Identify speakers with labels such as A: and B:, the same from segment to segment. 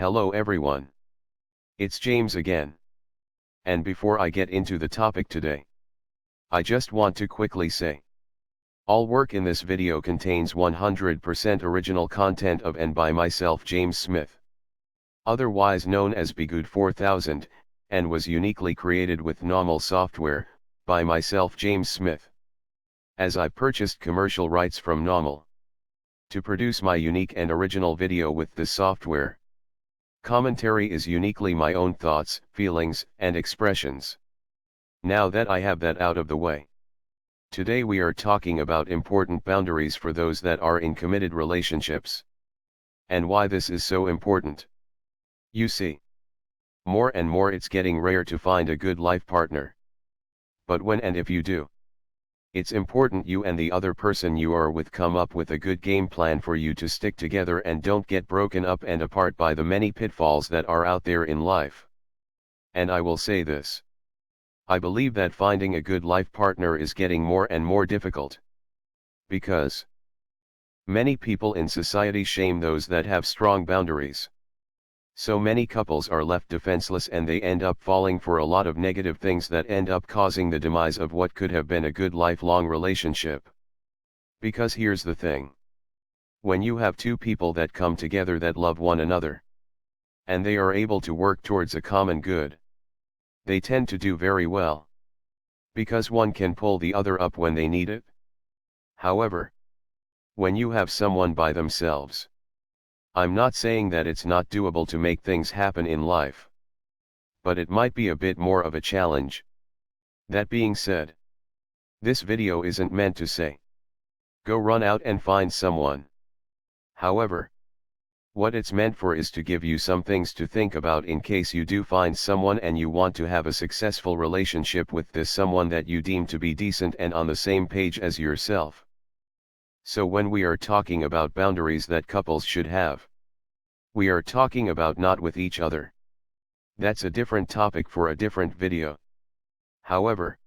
A: Hello everyone. It's James again. And before I get into the topic today, I just want to quickly say, all work in this video contains 100% original content of and by myself, James Smith, otherwise known as Bgood 4000, and was uniquely created with NAWMAL software, by myself, James Smith. As I purchased commercial rights from NAWMAL to produce my unique and original video with this software. Commentary is uniquely my own thoughts, feelings, and expressions. Now that I have that out of the way, today we are talking about important boundaries for those that are in committed relationships. And why this is so important. You see, more and more it's getting rare to find a good life partner. But when and if you do, it's important you and the other person you are with come up with a good game plan for you to stick together and don't get broken up and apart by the many pitfalls that are out there in life. And I will say this. I believe that finding a good life partner is getting more and more difficult. Because many people in society shame those that have strong boundaries. So many couples are left defenseless and they end up falling for a lot of negative things that end up causing the demise of what could have been a good lifelong relationship. Because here's the thing. When you have two people that come together that love one another, and they are able to work towards a common good, they tend to do very well. Because one can pull the other up when they need it. However, when you have someone by themselves, I'm not saying that it's not doable to make things happen in life. But it might be a bit more of a challenge. That being said, this video isn't meant to say, go run out and find someone. However, what it's meant for is to give you some things to think about in case you do find someone and you want to have a successful relationship with this someone that you deem to be decent and on the same page as yourself. So when we are talking about boundaries that couples should have, we are talking about not with each other. That's a different topic for a different video. However,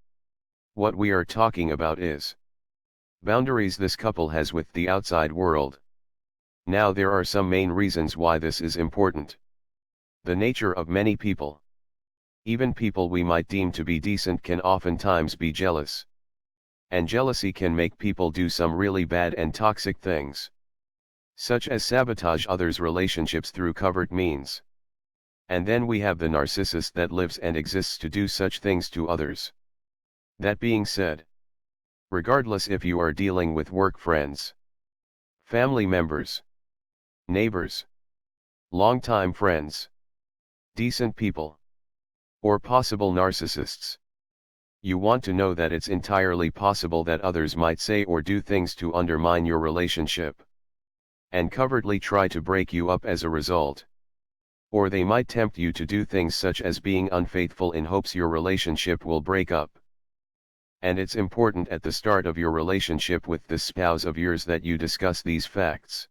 A: what we are talking about is boundaries this couple has with the outside world. Now there are some main reasons why this is important. The nature of many people, even people we might deem to be decent, can oftentimes be jealous. And jealousy can make people do some really bad and toxic things, such as sabotage others' relationships through covert means. And then we have the narcissist that lives and exists to do such things to others. That being said, regardless if you are dealing with work friends, family members, neighbors, longtime friends, decent people, or possible narcissists, you want to know that it's entirely possible that others might say or do things to undermine your relationship, and covertly try to break you up as a result. Or they might tempt you to do things such as being unfaithful in hopes your relationship will break up. And it's important at the start of your relationship with this spouse of yours that you discuss these facts.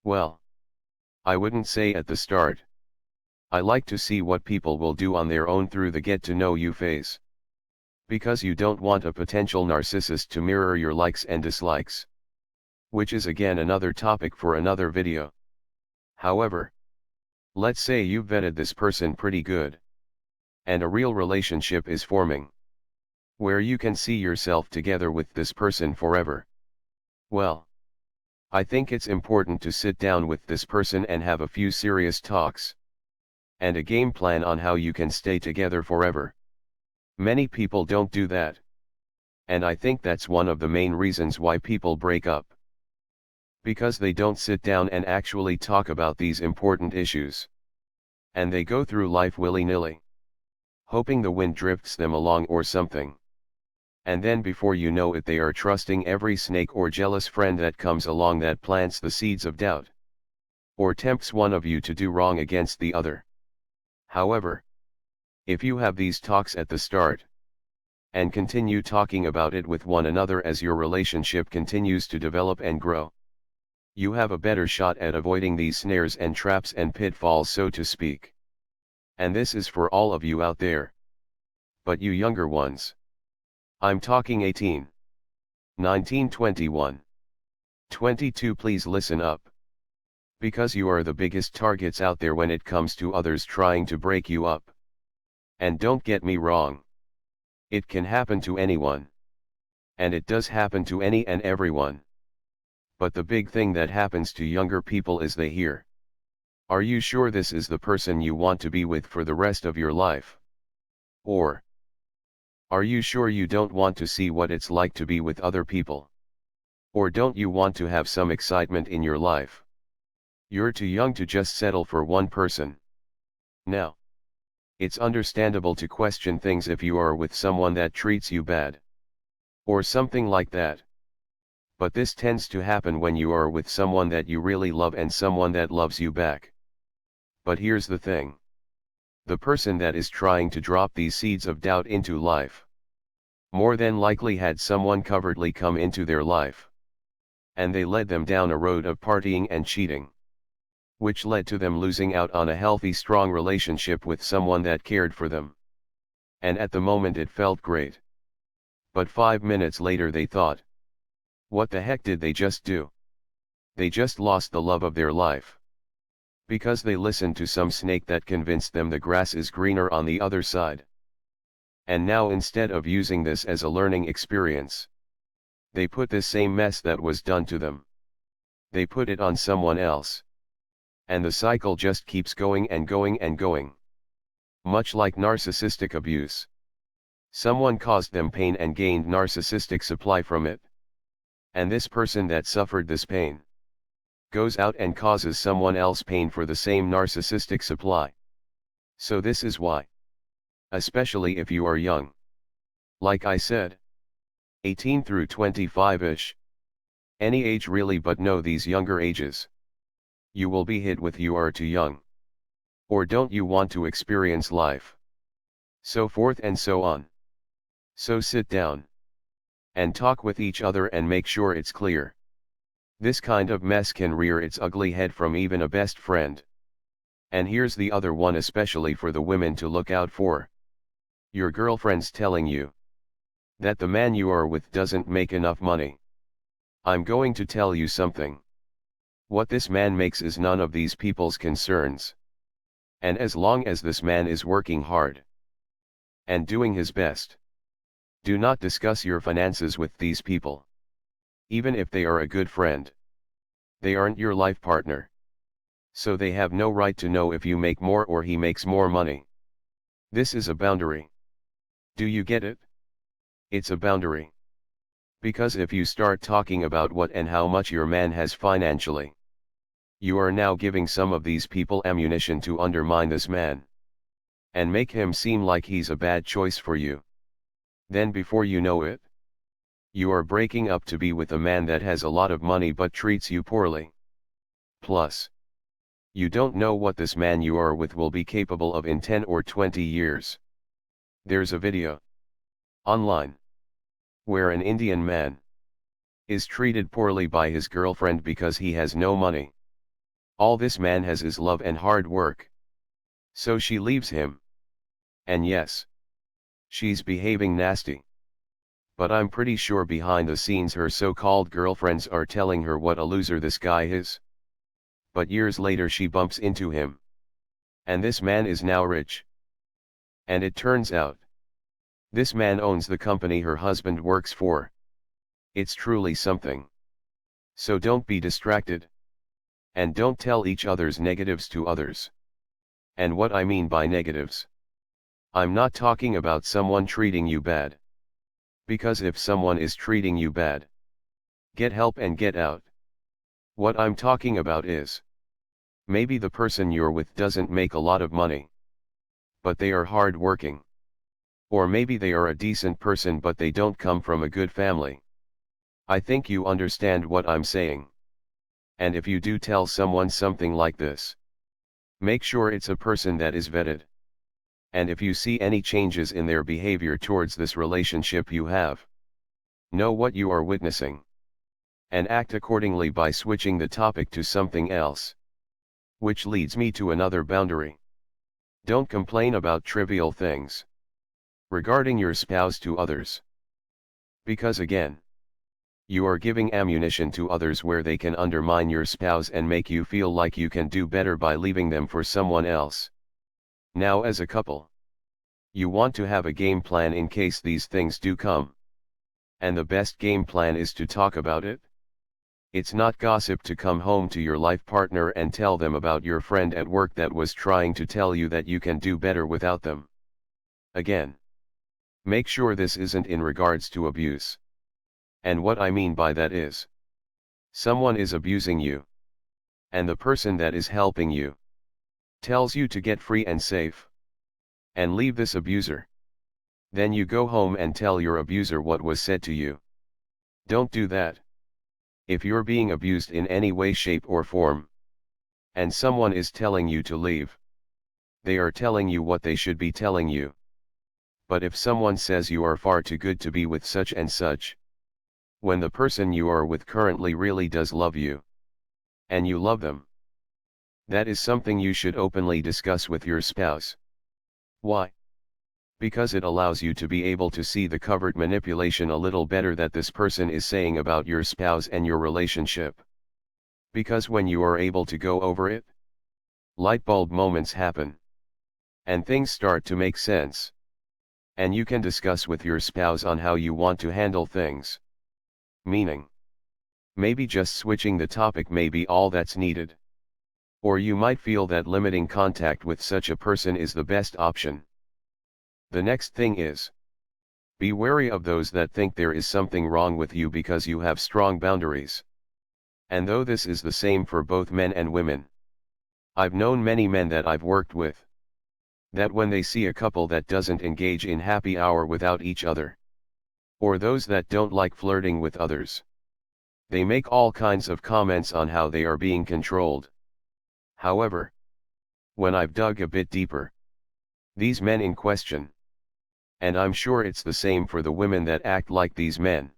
A: Well, I wouldn't say at the start. I like to see what people will do on their own through the get to know you phase. Because you don't want a potential narcissist to mirror your likes and dislikes. Which is again another topic for another video. However, let's say you've vetted this person pretty good, and a real relationship is forming, where you can see yourself together with this person forever. Well, I think it's important to sit down with this person and have a few serious talks, and a game plan on how you can stay together forever. Many people don't do that. And I think that's one of the main reasons why people break up. Because they don't sit down and actually talk about these important issues. And they go through life willy-nilly, hoping the wind drifts them along or something. And then before you know it, they are trusting every snake or jealous friend that comes along that plants the seeds of doubt, or tempts one of you to do wrong against the other. However, if you have these talks at the start, and continue talking about it with one another as your relationship continues to develop and grow, you have a better shot at avoiding these snares and traps and pitfalls, so to speak. And this is for all of you out there. But you younger ones, I'm talking 18, 19, 21, 22, please listen up. Because you are the biggest targets out there when it comes to others trying to break you up. And don't get me wrong. It can happen to anyone. And it does happen to any and everyone. But the big thing that happens to younger people is they hear, "Are you sure this is the person you want to be with for the rest of your life?" Or, "Are you sure you don't want to see what it's like to be with other people? Or don't you want to have some excitement in your life? You're too young to just settle for one person." Now, it's understandable to question things if you are with someone that treats you bad. Or something like that. But this tends to happen when you are with someone that you really love and someone that loves you back. But here's the thing. The person that is trying to drop these seeds of doubt into life, more than likely had someone covertly come into their life. And they led them down a road of partying and cheating, which led to them losing out on a healthy, strong relationship with someone that cared for them. And at the moment it felt great. But 5 minutes later they thought, what the heck did they just do? They just lost the love of their life. Because they listened to some snake that convinced them the grass is greener on the other side. And now instead of using this as a learning experience, they put this same mess that was done to them, they put it on someone else. And the cycle just keeps going and going and going. Much like narcissistic abuse. Someone caused them pain and gained narcissistic supply from it. And this person that suffered this pain goes out and causes someone else pain for the same narcissistic supply. So this is why, especially if you are young, like I said, 18 through 25-ish, any age really, but no, these younger ages, you will be hit with "you are too young," or "don't you want to experience life," so forth and so on. So sit down and talk with each other and make sure it's clear. This kind of mess can rear its ugly head from even a best friend. And here's the other one, especially for the women to look out for. Your girlfriend's telling you that the man you are with doesn't make enough money. I'm going to tell you something. What this man makes is none of these people's concerns. And as long as this man is working hard and doing his best, do not discuss your finances with these people. Even if they are a good friend, they aren't your life partner. So they have no right to know if you make more or he makes more money. This is a boundary. Do you get it? It's a boundary. Because if you start talking about what and how much your man has financially, you are now giving some of these people ammunition to undermine this man and make him seem like he's a bad choice for you. Then before you know it, you are breaking up to be with a man that has a lot of money but treats you poorly. Plus, you don't know what this man you are with will be capable of in 10 or 20 years. There's a video online where an Indian man is treated poorly by his girlfriend because he has no money. All this man has is love and hard work. So she leaves him. And yes, she's behaving nasty. But I'm pretty sure behind the scenes her so-called girlfriends are telling her what a loser this guy is. But years later she bumps into him. And this man is now rich. And it turns out, this man owns the company her husband works for. It's truly something. So don't be distracted. And don't tell each other's negatives to others. And what I mean by negatives, I'm not talking about someone treating you bad. Because if someone is treating you bad, get help and get out. What I'm talking about is, maybe the person you're with doesn't make a lot of money, but they are hard working. Or maybe they are a decent person but they don't come from a good family. I think you understand what I'm saying. And if you do tell someone something like this, make sure it's a person that is vetted. And if you see any changes in their behavior towards this relationship you have, know what you are witnessing. And act accordingly by switching the topic to something else. Which leads me to another boundary. Don't complain about trivial things regarding your spouse to others. Because again, You are giving ammunition to others where they can undermine your spouse and make you feel like you can do better by leaving them for someone else. Now, as a couple, you want to have a game plan in case these things do come. And the best game plan is to talk about it. It's not gossip to come home to your life partner and tell them about your friend at work that was trying to tell you that you can do better without them. Again, make sure this isn't in regards to abuse. And what I mean by that is, someone is abusing you, and the person that is helping you tells you to get free and safe, and leave this abuser. Then you go home and tell your abuser what was said to you. Don't do that. If you're being abused in any way, shape or form, and someone is telling you to leave, they are telling you what they should be telling you. But if someone says you are far too good to be with such and such, when the person you are with currently really does love you, and you love them, that is something you should openly discuss with your spouse. Why? Because it allows you to be able to see the covert manipulation a little better that this person is saying about your spouse and your relationship. Because when you are able to go over it, light bulb moments happen. And things start to make sense. And you can discuss with your spouse on how you want to handle things. Meaning, maybe just switching the topic may be all that's needed. Or you might feel that limiting contact with such a person is the best option. The next thing is, be wary of those that think there is something wrong with you because you have strong boundaries. And though this is the same for both men and women, I've known many men that I've worked with, that when they see a couple that doesn't engage in happy hour without each other, or those that don't like flirting with others, they make all kinds of comments on how they are being controlled. However, when I've dug a bit deeper, these men in question, and I'm sure it's the same for the women that act like these men,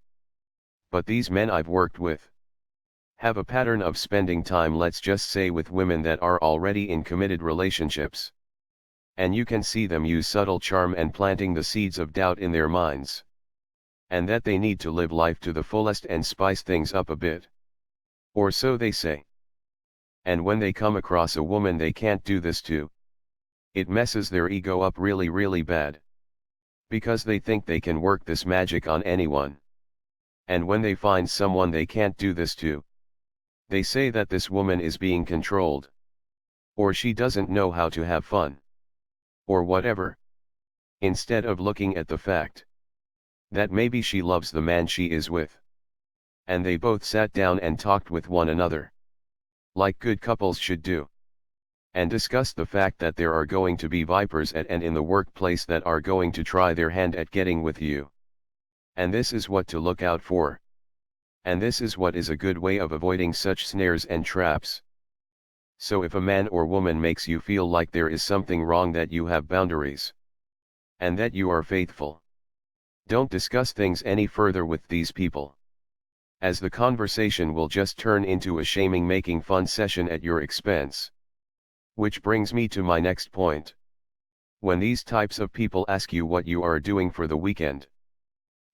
A: but these men I've worked with have a pattern of spending time, let's just say, with women that are already in committed relationships. And you can see them use subtle charm and planting the seeds of doubt in their minds. And that they need to live life to the fullest and spice things up a bit. Or so they say. And when they come across a woman they can't do this to, it messes their ego up really, really bad. Because they think they can work this magic on anyone. And when they find someone they can't do this to, they say that this woman is being controlled. Or she doesn't know how to have fun. Or whatever. Instead of looking at the fact that maybe she loves the man she is with. And they both sat down and talked with one another, like good couples should do, and discussed the fact that there are going to be vipers at and in the workplace that are going to try their hand at getting with you. And this is what to look out for. And this is what is a good way of avoiding such snares and traps. So if a man or woman makes you feel like there is something wrong, that you have boundaries, and that you are faithful, don't discuss things any further with these people, as the conversation will just turn into a shaming, making fun session at your expense. Which brings me to my next point. When these types of people ask you what you are doing for the weekend,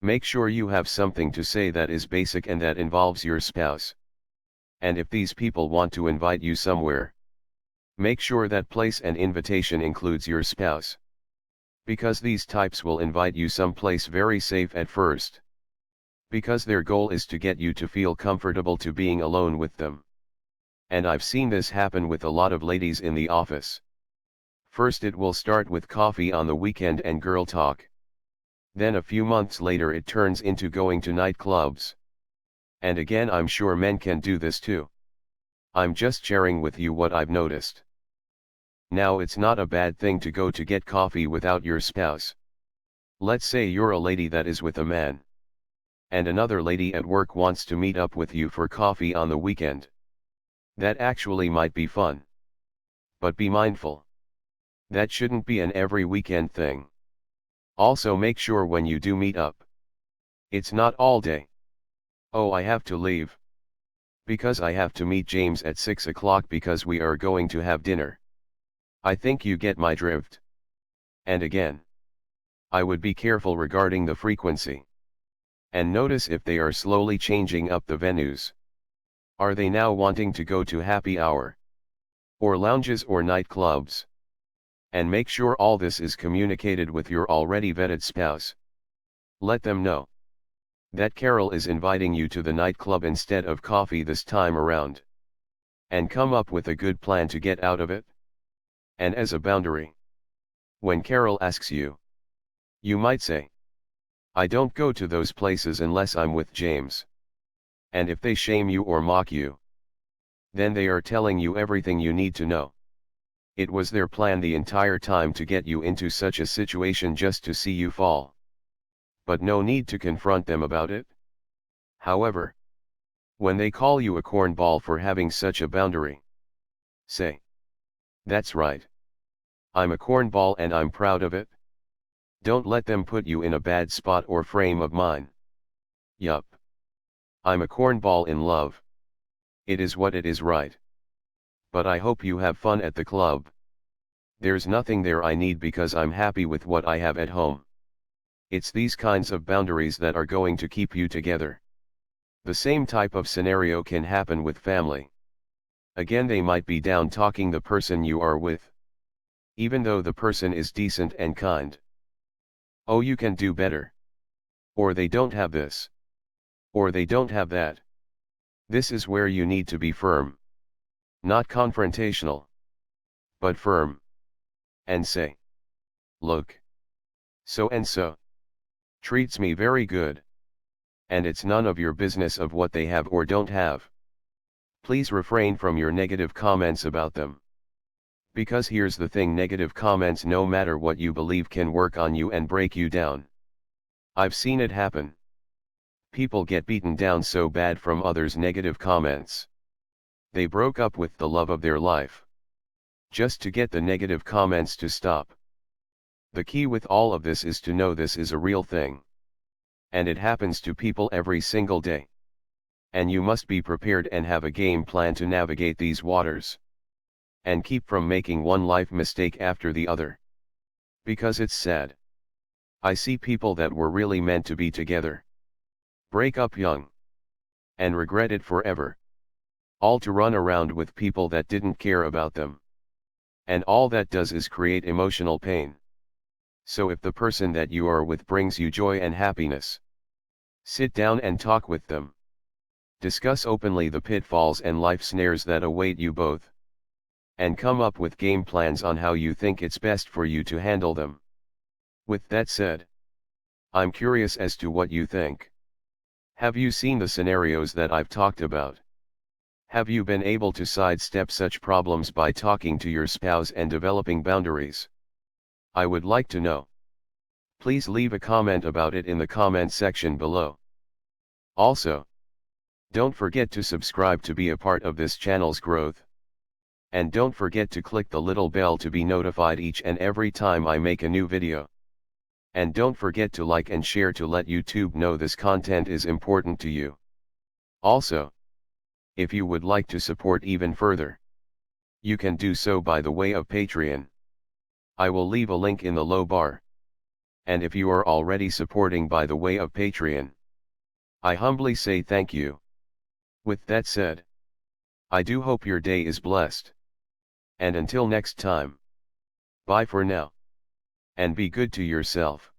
A: make sure you have something to say that is basic and that involves your spouse. And if these people want to invite you somewhere, make sure that place and invitation includes your spouse. Because these types will invite you someplace very safe at first. Because their goal is to get you to feel comfortable to being alone with them. And I've seen this happen with a lot of ladies in the office. First it will start with coffee on the weekend and girl talk. Then a few months later it turns into going to nightclubs. And again, I'm sure men can do this too. I'm just sharing with you what I've noticed. Now, it's not a bad thing to go to get coffee without your spouse. Let's say you're a lady that is with a man, and another lady at work wants to meet up with you for coffee on the weekend. That actually might be fun. But be mindful. That shouldn't be an every weekend thing. Also make sure when you do meet up, it's not all day. Oh, I have to leave, because I have to meet James at 6 o'clock because we are going to have dinner. I think you get my drift. And again, I would be careful regarding the frequency. And notice if they are slowly changing up the venues. Are they now wanting to go to happy hour? Or lounges or nightclubs? And make sure all this is communicated with your already vetted spouse. Let them know that Carol is inviting you to the nightclub instead of coffee this time around. And come up with a good plan to get out of it. And as a boundary, when Carol asks you, you might say, I don't go to those places unless I'm with James. And if they shame you or mock you, then they are telling you everything you need to know. It was their plan the entire time to get you into such a situation just to see you fall. But no need to confront them about it. However, when they call you a cornball for having such a boundary, say, that's right. I'm a cornball and I'm proud of it. Don't let them put you in a bad spot or frame of mind. Yup. I'm a cornball in love. It is what it is, right? But I hope you have fun at the club. There's nothing there I need because I'm happy with what I have at home. It's these kinds of boundaries that are going to keep you together. The same type of scenario can happen with family. Again, they might be down talking the person you are with, even though the person is decent and kind. Oh, you can do better. Or they don't have this. Or they don't have that. This is where you need to be firm. Not confrontational, but firm. And say, look, so and so treats me very good. And it's none of your business of what they have or don't have. Please refrain from your negative comments about them. Because here's the thing, negative comments, no matter what you believe, can work on you and break you down. I've seen it happen. People get beaten down so bad from others' negative comments. They broke up with the love of their life, just to get the negative comments to stop. The key with all of this is to know this is a real thing. And it happens to people every single day. And you must be prepared and have a game plan to navigate these waters. And keep from making one life mistake after the other. Because it's sad. I see people that were really meant to be together break up young. And regret it forever. All to run around with people that didn't care about them. And all that does is create emotional pain. So if the person that you are with brings you joy and happiness, sit down and talk with them. Discuss openly the pitfalls and life snares that await you both. And come up with game plans on how you think it's best for you to handle them. With that said, I'm curious as to what you think. Have you seen the scenarios that I've talked about? Have you been able to sidestep such problems by talking to your spouse and developing boundaries? I would like to know. Please leave a comment about it in the comment section below. Also, don't forget to subscribe to be a part of this channel's growth. And don't forget to click the little bell to be notified each and every time I make a new video. And don't forget to like and share to let YouTube know this content is important to you. Also, if you would like to support even further, you can do so by the way of Patreon. I will leave a link in the low bar. And if you are already supporting by the way of Patreon, I humbly say thank you. With that said, I do hope your day is blessed. And until next time, bye for now. And be good to yourself.